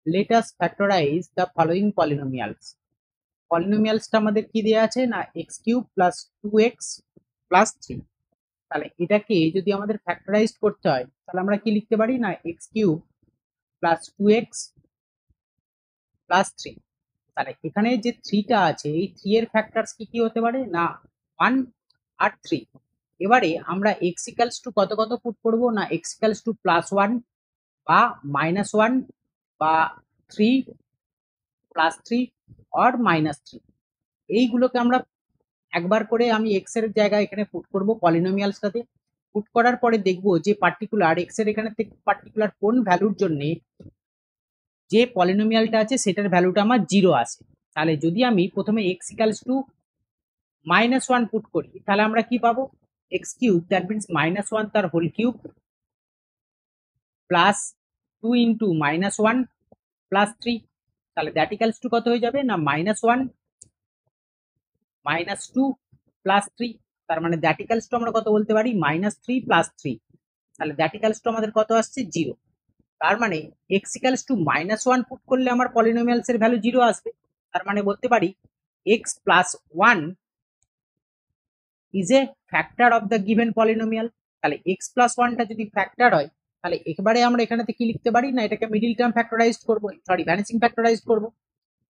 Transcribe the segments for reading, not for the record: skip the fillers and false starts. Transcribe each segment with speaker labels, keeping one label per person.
Speaker 1: Late us factorise the following polynomials. পলিনোমিয়ালসটা আমাদের কি দেওয়া আছে না x cube plus 2x plus 3। তাহলে এটাকে যদি আমাদের ফ্যাক্টরাইজ করতে হয় তাহলে আমরা কি লিখতে পারি না x cube plus 2x plus 3। তাহলে এখানে যে 3টা আছে এই 3 এর ফ্যাক্টরস কি কি হতে পারে না 1 আর 3। এবারে আমরা x ইকুয়ালস টু কত কত পুট করব না x ইকুয়ালস টু +1 বা -1 বা 3 +3 অর -3, এইগুলোকে আমরা একবার করে আমি x এর জায়গায় এখানে পুট করব পলিনোমিয়ালসটাতে। পুট করার পরে দেখব যে পার্টিকুলার x এর এখানে থেকে পার্টিকুলার কোন ভ্যালুর জন্য যে পলিনোমিয়ালটা আছে সেটার ভ্যালুটা আমার 0 আসে। তাহলে যদি আমি প্রথমে x ইকুয়ালস টু -1 পুট করি তাহলে আমরা কি পাবো x কিউব, দ্যাট মিন্স -1 তার whole cube plus 2 into -1 plus 3। তাহলে দ্যাট ইকুয়ালস টু কত হয়ে যাবে না -1 -2 প্লাস 3। তার মানে দ্যাট ইকুয়ালস টু আমরা কত বলতে পারি -3 প্লাস 3। তাহলে দ্যাট ইকুয়ালস টু আমাদের কত আসছে 0। তার মানে x ইকুয়ালস টু -1 পুট করলে আমার পলিনোমিয়ালস এর ভ্যালু 0 আসবে। তার মানে বলতে পারি x plus 1 is a factor of the given polynomial. তাহলে x প্লাস 1টা যদি ফ্যাক্টর হয় তাহলে একেবারে আমরা এখানেতে কি লিখতে পারি না এটাকে মিডিল টার্ম ফ্যাক্টরাইজড করব, সরি ভ্যানিসিং ফ্যাক্টরাইজড করব।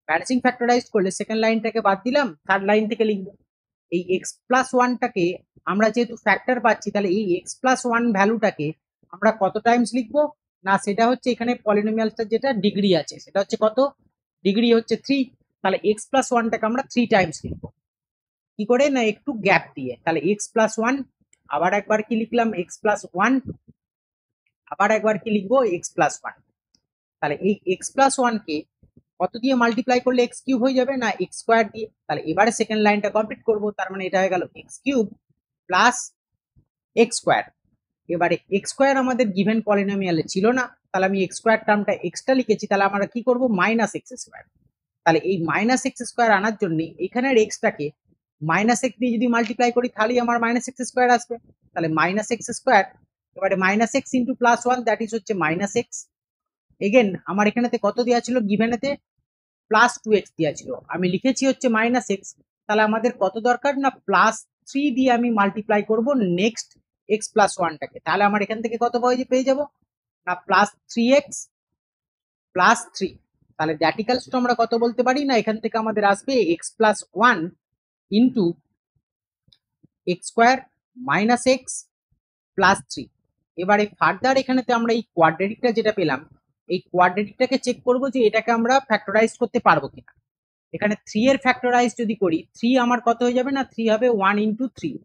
Speaker 1: ভ্যানিসিং ফ্যাক্টরাইজড করলে সেকেন্ড লাইনটাকে বাদ দিলাম, থার্ড লাইন থেকে লিখব। এই x প্লাস 1টাকে আমরা যেহেতু ফ্যাক্টর পাচ্ছি তাহলে এই x প্লাস 1 ভ্যালুটাকে আমরা কত টাইমস লিখব না সেটা হচ্ছে এখানে পলিনোমিয়ালটার যেটা ডিগ্রি আছে সেটা হচ্ছে কত ডিগ্রি হচ্ছে 3। তাহলে x প্লাস 1টাকে আমরা 3 টাইমস লিখব। কি করে না একটু গ্যাপ দিয়ে। তাহলে x প্লাস 1 আবার একবার কি লিখলাম x প্লাস 1, আবার একবার কি লিখবো x প্লাস 1। তাহলে এই x প্লাস 1 কে কত দিয়ে মাল্টিপ্লাই করলে x কিউব হয়ে যাবে না x স্কোয়ার দিয়ে। তাহলে এবারে সেকেন্ড লাইনটা কমপ্লিট করব, তার মানে এটা হয়ে গেল x cube plus x square. এবারে x স্কোয়ার আমাদের গিভেন পলিনোমিয়ালে ছিল না, তাহলে আমি x স্কোয়ার টার্মটা এক্সটা লিখেছি, তাহলে আমরা কি করব মাইনাস এক্স স্কোয়ার। তাহলে এই মাইনাস এক্স স্কোয়ার আনার জন্য এখানের এক্সটাকে মাইনাস এক্স দিয়ে যদি মাল্টিপ্লাই করি তাহলেই আমার মাইনাস এক্স স্কোয়ার আসবে। তাহলে মাইনাস এক্স স্কোয়ার এবারে minus x into plus 1 that is হচ্ছে মাইনাস এক্স। এগেন আমার এখানেতে কত দেওয়া ছিল গিভেনেতে প্লাস 2x দেওয়া ছিল, আমি লিখেছি হচ্ছে মাইনাস এক্স। তাহলে আমাদের কত দরকার না প্লাস 3 দিয়ে আমি মাল্টিপ্লাই করব নেক্সট x প্লাস 1টাকে। তাহলে আমার এখান থেকে কত পেয়ে যাব না প্লাস 3x প্লাস 3। তাহলে দ্যাট ইকুয়ালস টু আমরা কত বলতে পারি না এখান থেকে আমাদের আসবে x plus 1 into x square minus x plus 3। এবারে ফার্দার এখানেতে আমরা এই কোয়াড্রেটিকটা যেটা পেলাম এই কোয়াড্রেটিকটাকে চেক করব যে এটাকে আমরা ফ্যাক্টরাইজ করতে পারবো কিনা। এখানে 3 এর ফ্যাক্টরাইজ যদি করি 3 আমার কত হয়ে যাবে না 3 হবে 1 ইন্টু 3।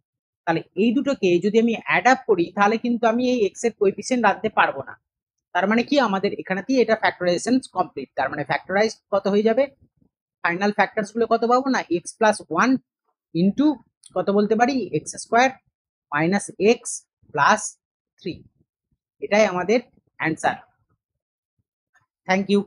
Speaker 1: তাহলে এই দুটোকে যদি আমি অ্যাড আপ করি তাহলে কিন্তু আমি এই x এর কোএফিসিয়েন্ট রাখতে পারবো না। তার মানে কি আমাদের এখানেতেই এটা ফ্যাক্টরাইজেশন কমপ্লিট। তার মানে ফ্যাক্টরাইজ কত হয়ে যাবে ফাইনাল ফ্যাক্টরস গুলো কত পাবো না x প্লাস 1 ইন্টু কত বলতে পারি x square minus x plus 3। এটাই আমাদের অ্যান্সার। Thank you.